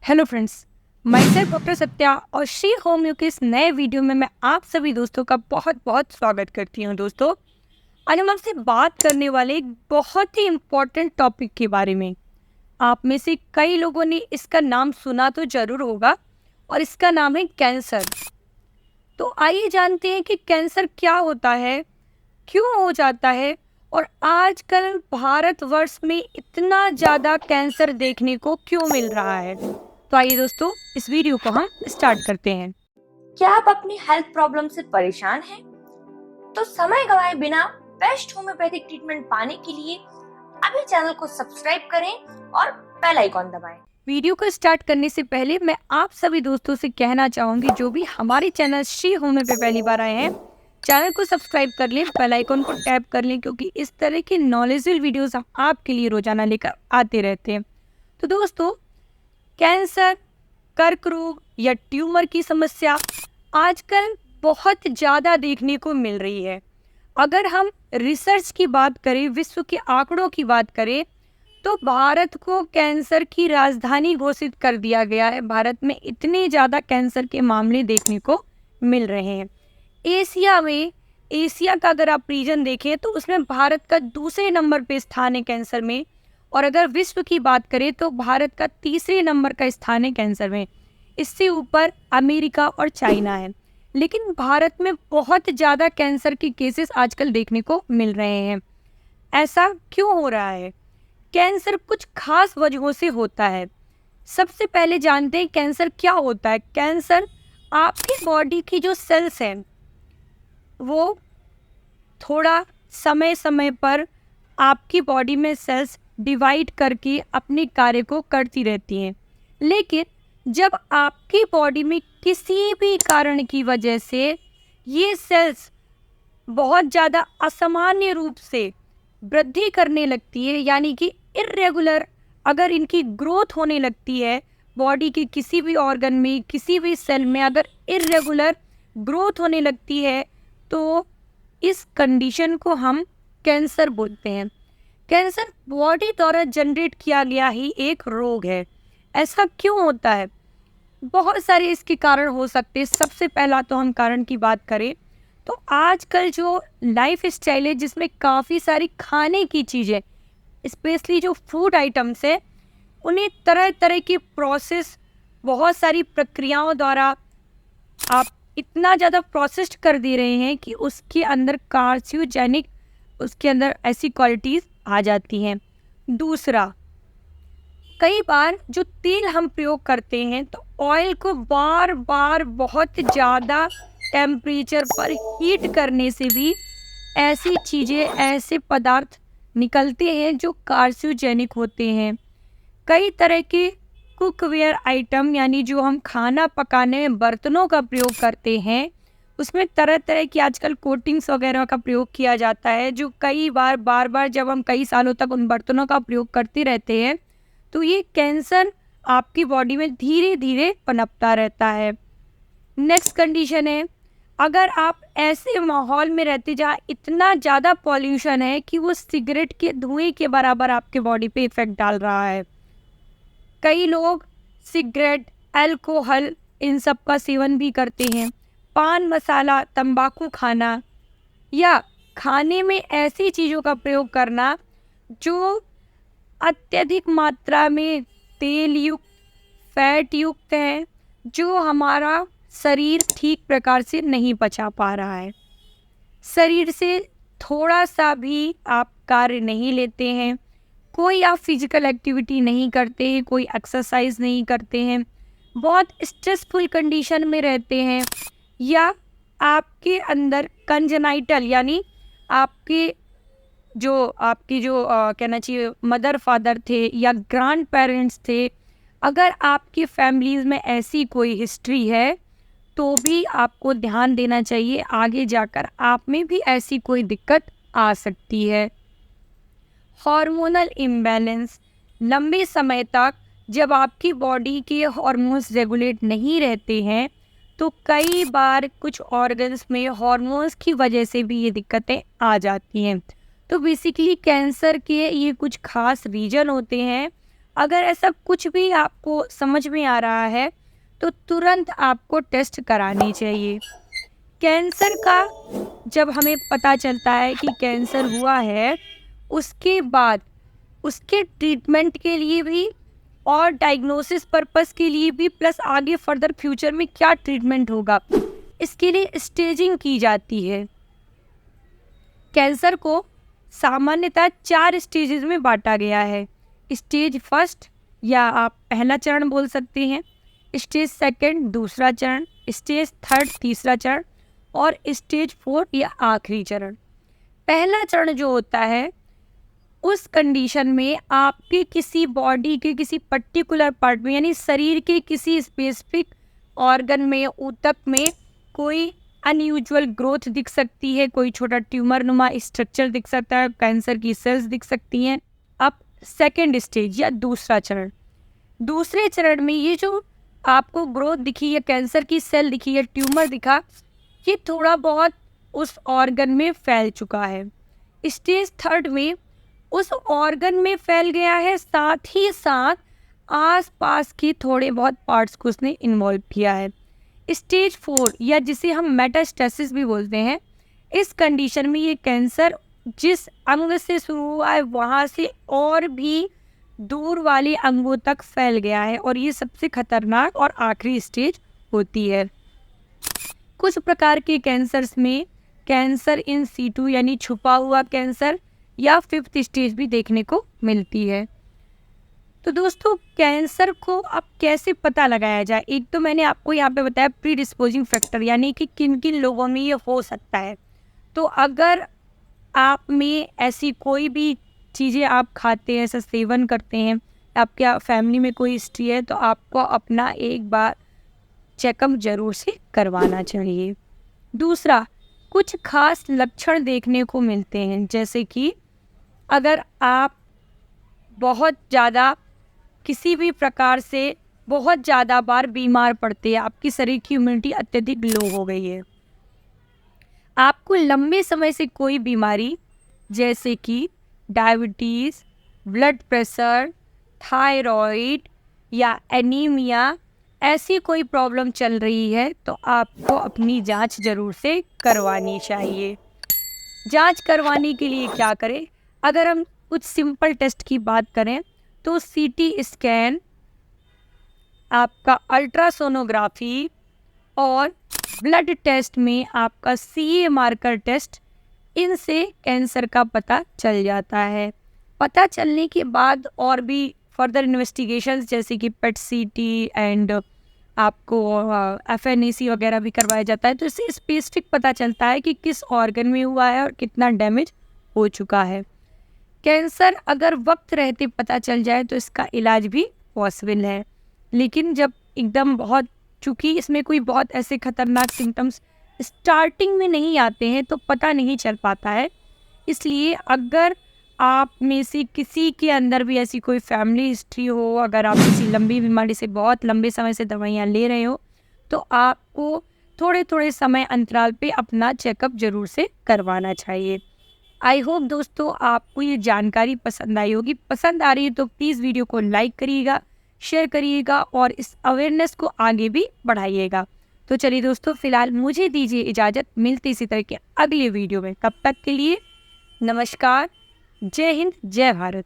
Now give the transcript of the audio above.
Hello friends, मैं self doctor Satya और Shri homeo के इस नए वीडियो में मैं आप सभी दोस्तों का बहुत बहुत स्वागत करती हूं। दोस्तों, आज हम आपसे बात करने वाले एक बहुत ही इम्पोर्टेंट टॉपिक के बारे में। आप में से कई लोगों ने इसका नाम सुना तो जरूर होगा और इसका नाम है कैंसर। तो आइए जानते हैं कि कैंसर क्या होता है, क्यों हो जाता है और आजकल भारतवर्ष में इतना ज़्यादा कैंसर देखने को क्यों मिल रहा है। तो आइए दोस्तों, इस वीडियो को हम स्टार्ट करते हैं। क्या आप अपनी हेल्थ प्रॉब्लम से परेशान हैं? तो समय गवाए बिना बेस्ट होम्योपैथिक ट्रीटमेंट पाने के लिए अभी चैनल को सब्सक्राइब करें और बेल आइकॉन दबाएं। वीडियो को स्टार्ट करने से पहले मैं आप सभी दोस्तों से कहना चाहूंगी, जो भी हमारे चैनल श्री होम्यो पे पहली बार आए हैं, चैनल को सब्सक्राइब कर लें, बेल आइकॉन को टैप कर लें, क्योंकि इस तरह की नॉलेजेबल वीडियोस हम आपके लिए रोजाना लेकर आते रहते हैं। तो दोस्तों, कैंसर, कर्क रोग या ट्यूमर की समस्या आजकल बहुत ज़्यादा देखने को मिल रही है। अगर हम रिसर्च की बात करें, विश्व के आंकड़ों की बात करें, तो भारत को कैंसर की राजधानी घोषित कर दिया गया है। भारत में इतने ज़्यादा कैंसर के मामले देखने को मिल रहे हैं। एशिया का अगर आप रीजन देखें तो उसमें भारत का दूसरे नंबर पे स्थान है कैंसर में, और अगर विश्व की बात करें तो भारत का तीसरे नंबर का स्थान है कैंसर में। इससे ऊपर अमेरिका और चाइना है। लेकिन भारत में बहुत ज़्यादा कैंसर के केसेस आजकल देखने को मिल रहे हैं। ऐसा क्यों हो रहा है? कैंसर कुछ खास वजहों से होता है। सबसे पहले जानते हैं कैंसर क्या होता है। कैंसर आपकी बॉडी की जो सेल्स हैं वो थोड़ा समय समय पर आपकी बॉडी में सेल्स डिवाइड करके अपने कार्य को करती रहती हैं। लेकिन जब आपकी बॉडी में किसी भी कारण की वजह से ये सेल्स बहुत ज़्यादा असामान्य रूप से वृद्धि करने लगती है, यानी कि इर्रेगुलर अगर इनकी ग्रोथ होने लगती है, बॉडी के किसी भी ऑर्गन में, किसी भी सेल में अगर इर्रेगुलर ग्रोथ होने लगती है, तो इस कंडीशन को हम कैंसर बोलते हैं। कैंसर बॉडी द्वारा जनरेट किया गया ही एक रोग है। ऐसा क्यों होता है? बहुत सारे इसके कारण हो सकते हैं। सबसे पहला तो हम कारण की बात करें तो आजकल जो लाइफ स्टाइल है, जिसमें काफ़ी सारी खाने की चीज़ें, स्पेशली जो फूड आइटम्स है, उन्हें तरह तरह की प्रोसेस, बहुत सारी प्रक्रियाओं द्वारा आप इतना ज़्यादा प्रोसेस्ड कर दे रहे हैं कि उसके अंदर कार्सियोजेनिक, उसके अंदर ऐसी क्वालिटीज़ आ जाती हैं। दूसरा, कई बार जो तेल हम प्रयोग करते हैं तो ऑयल को बार बार बहुत ज़्यादा टेम्परेचर पर हीट करने से भी ऐसी चीज़ें, ऐसे पदार्थ निकलते हैं जो कार्सियोजेनिक होते हैं। कई तरह के कुकवेयर आइटम, यानी जो हम खाना पकाने में बर्तनों का प्रयोग करते हैं, उसमें तरह तरह की आजकल कोटिंग्स वगैरह का प्रयोग किया जाता है, जो कई बार बार बार जब हम कई सालों तक उन बर्तनों का प्रयोग करते रहते हैं तो ये कैंसर आपकी बॉडी में धीरे धीरे पनपता रहता है। नेक्स्ट कंडीशन है, अगर आप ऐसे माहौल में रहते जहाँ इतना ज़्यादा पॉल्यूशन है कि वो सिगरेट के धुएं के बराबर आपके बॉडी पे इफेक्ट डाल रहा है। कई लोग सिगरेट, अल्कोहल, इन सब का सेवन भी करते हैं। पान मसाला, तंबाकू खाना या खाने में ऐसी चीज़ों का प्रयोग करना जो अत्यधिक मात्रा में तेल युक्त, फैट युक्त है, जो हमारा शरीर ठीक प्रकार से नहीं पचा पा रहा है। शरीर से थोड़ा सा भी आप कार्य नहीं लेते हैं, कोई आप फिजिकल एक्टिविटी नहीं करते हैं, कोई एक्सरसाइज नहीं करते हैं, बहुत स्ट्रेसफुल कंडीशन में रहते हैं, या आपके अंदर कंजेनाइटल, यानी आपकी जो कहना चाहिए मदर फादर थे या ग्रैंड पेरेंट्स थे, अगर आपकी फैमिलीज़ में ऐसी कोई हिस्ट्री है तो भी आपको ध्यान देना चाहिए। आगे जाकर आप में भी ऐसी कोई दिक्कत आ सकती है। हार्मोनल इम्बैलेंस, लंबे समय तक जब आपकी बॉडी के हार्मोन्स रेगुलेट नहीं रहते हैं तो कई बार कुछ ऑर्गन्स में हार्मोन्स की वजह से भी ये दिक्कतें आ जाती हैं। तो बेसिकली कैंसर के ये कुछ खास रीजन होते हैं। अगर ऐसा कुछ भी आपको समझ में आ रहा है तो तुरंत आपको टेस्ट करानी चाहिए। कैंसर का जब हमें पता चलता है कि कैंसर हुआ है, उसके बाद उसके ट्रीटमेंट के लिए भी और डायग्नोसिस पर्पस के लिए भी, प्लस आगे फर्दर फ्यूचर में क्या ट्रीटमेंट होगा, इसके लिए स्टेजिंग की जाती है। कैंसर को सामान्यतः 4 स्टेजेस में बांटा गया है। स्टेज फर्स्ट या आप पहला चरण बोल सकते हैं, स्टेज सेकंड दूसरा चरण, स्टेज थर्ड तीसरा चरण और स्टेज 4 या आखिरी चरण। पहला चरण जो होता है, उस कंडीशन में आपके किसी बॉडी के किसी पर्टिकुलर पार्ट में, यानी शरीर के किसी स्पेसिफिक ऑर्गन में, ऊतक में कोई अनयूजुअल ग्रोथ दिख सकती है, कोई छोटा ट्यूमर नुमा स्ट्रक्चर दिख सकता है, कैंसर की सेल्स दिख सकती हैं। अब सेकेंड स्टेज या दूसरा चरण, दूसरे चरण में ये जो आपको ग्रोथ दिखी या कैंसर की सेल दिखी या ट्यूमर दिखा, ये थोड़ा बहुत उस ऑर्गन में फैल चुका है। स्टेज थर्ड में उस ऑर्गन में फैल गया है, साथ ही साथ आसपास के थोड़े बहुत पार्ट्स को उसने इन्वॉल्व किया है। स्टेज 4 या जिसे हम मेटास्टेसिस भी बोलते हैं, इस कंडीशन में ये कैंसर जिस अंग से शुरू हुआ है वहाँ से और भी दूर वाले अंगों तक फैल गया है और ये सबसे खतरनाक और आखिरी स्टेज होती है। कुछ प्रकार के कैंसर्स में कैंसर इन सीटू यानी छुपा हुआ कैंसर या 5th स्टेज भी देखने को मिलती है। तो दोस्तों, कैंसर को अब कैसे पता लगाया जाए? एक तो मैंने आपको यहाँ पे बताया प्री डिस्पोजिंग फैक्टर, यानी कि किन किन लोगों में ये हो सकता है। तो अगर आप में ऐसी कोई भी चीज़ें आप खाते हैं, ऐसा सेवन करते हैं, आपके फैमिली में कोई हिस्ट्री है, तो आपको अपना एक बार चेकअप जरूर से करवाना चाहिए। दूसरा, कुछ खास लक्षण देखने को मिलते हैं, जैसे कि अगर आप बहुत ज़्यादा किसी भी प्रकार से बहुत ज़्यादा बार बीमार पड़ते हैं, आपकी शरीर की इम्यूनिटी अत्यधिक लो हो गई है, आपको लंबे समय से कोई बीमारी जैसे कि डायबिटीज़, ब्लड प्रेशर, थायराइड या एनीमिया, ऐसी कोई प्रॉब्लम चल रही है, तो आपको अपनी जांच जरूर से करवानी चाहिए। जांच करवाने के लिए क्या करें? अगर हम कुछ सिंपल टेस्ट की बात करें तो सीटी स्कैन, आपका अल्ट्रासोनोग्राफी और ब्लड टेस्ट में आपका सीए मार्कर टेस्ट, इनसे कैंसर का पता चल जाता है। पता चलने के बाद और भी फर्दर इन्वेस्टिगेशंस जैसे कि पेट सीटी एंड आपको एफएनएसी वगैरह भी करवाया जाता है, तो इससे स्पेसिफिक पता चलता है कि किस ऑर्गन में हुआ है और कितना डैमेज हो चुका है। कैंसर अगर वक्त रहते पता चल जाए तो इसका इलाज भी पॉसिबल है, लेकिन जब एकदम बहुत, चूँकि इसमें कोई बहुत ऐसे खतरनाक सिम्टम्स स्टार्टिंग में नहीं आते हैं तो पता नहीं चल पाता है। इसलिए अगर आप में से किसी के अंदर भी ऐसी कोई फैमिली हिस्ट्री हो, अगर आप किसी लंबी बीमारी से बहुत लंबे समय से दवाइयाँ ले रहे हो, तो आपको थोड़े थोड़े समय अंतराल पे अपना चेकअप जरूर से करवाना चाहिए। आई होप दोस्तों आपको ये जानकारी पसंद आई होगी। पसंद आ रही है तो प्लीज़ वीडियो को लाइक करिएगा, शेयर करिएगा और इस अवेयरनेस को आगे भी बढ़ाइएगा। तो चलिए दोस्तों, फिलहाल मुझे दीजिए इजाज़त, मिलती इसी तरह के अगले वीडियो में। तब तक के लिए नमस्कार, जय हिंद, जय भारत।